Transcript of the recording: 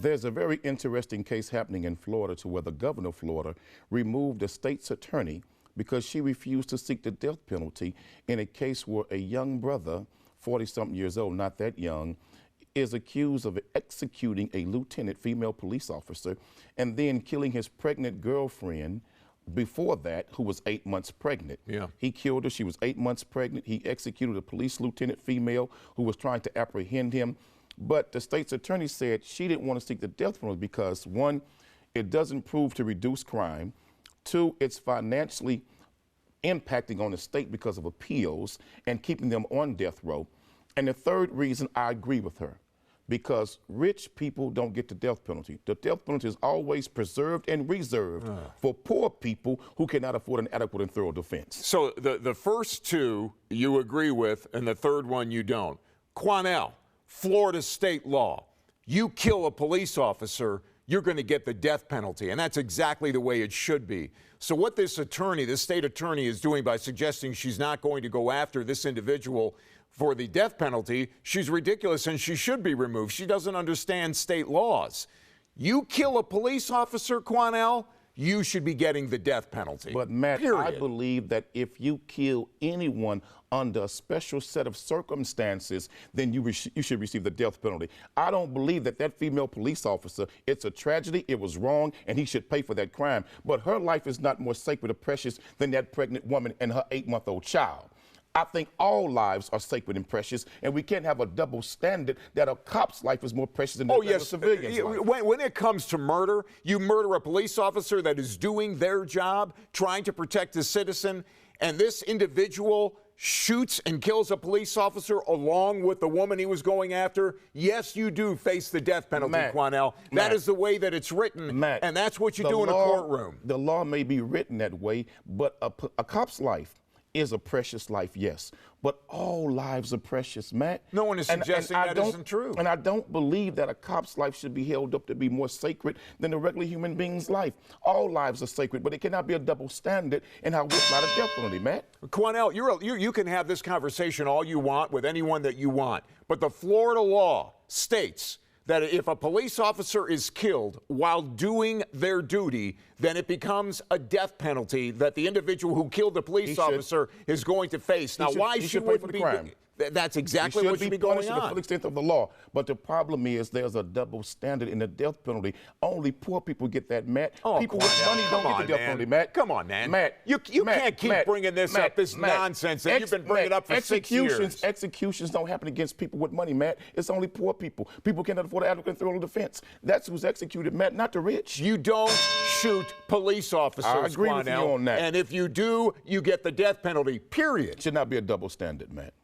There's a very interesting case happening in Florida to where the governor of Florida removed the state's attorney because she refused to seek the death penalty in a case where a young brother, 40-something years old, not that young, is accused of executing a lieutenant female police officer and then killing his pregnant girlfriend before that, who was 8 months pregnant. Yeah. He killed her. She was 8 months pregnant. He executed a police lieutenant female who was trying to apprehend him. But the state's attorney said she didn't want to seek the death penalty because, one, it doesn't prove to reduce crime. Two, it's financially impacting on the state because of appeals and keeping them on death row. And the third reason, I agree with her, because rich people don't get the death penalty. The death penalty is always preserved and reserved for poor people who cannot afford an adequate and thorough defense. So the first two you agree with, and the third one you don't. Quanell, Florida state law. You kill a police officer, you're going to get the death penalty, and that's exactly the way it should be. So what this attorney, this state attorney, is doing by suggesting she's not going to go after this individual for the death penalty, she's ridiculous and she should be removed. She doesn't understand state laws. You kill a police officer, Quanell, you should be getting the death penalty. But Matt, period. I believe that if you kill anyone under a special set of circumstances, then you should receive the death penalty. I don't believe that that female police officer, it's a tragedy, it was wrong, and he should pay for that crime. But her life is not more sacred or precious than that pregnant woman and her 8-month-old child. I think all lives are sacred and precious, and we can't have a double standard that a cop's life is more precious than a civilian's life. When it comes to murder, you murder a police officer that is doing their job, trying to protect a citizen, and this individual shoots and kills a police officer along with the woman he was going after. Yes, you do face the death penalty, Matt, Quanell. That is the way that it's written, Matt, and that's what you do in a courtroom. The law may be written that way, but a cop's life is a precious life, yes. But all lives are precious, Matt. No one is suggesting that isn't true. And I don't believe that a cop's life should be held up to be more sacred than a regular human being's life. All lives are sacred, but it cannot be a double standard in how we apply the death penalty, Matt. Quanell, you can have this conversation all you want with anyone that you want, but the Florida law states that if a police officer is killed while doing their duty, then it becomes a death penalty that the individual who killed the police officer is going to face. Now, why she wouldn't be... That's exactly what should be going on. To the full extent of the law. But the problem is there's a double standard in the death penalty. Only poor people get that, Matt. People with money don't get the death penalty, Matt. Come on, man. Matt, you can't keep bringing this up, this nonsense that you've been bringing up for 6 years. Executions don't happen against people with money, Matt. It's only poor people. People cannot afford an adequate and thorough defense. That's who's executed, Matt, not the rich. You don't shoot police officers, I agree with you on that. And if you do, you get the death penalty, period. Should not be a double standard, Matt.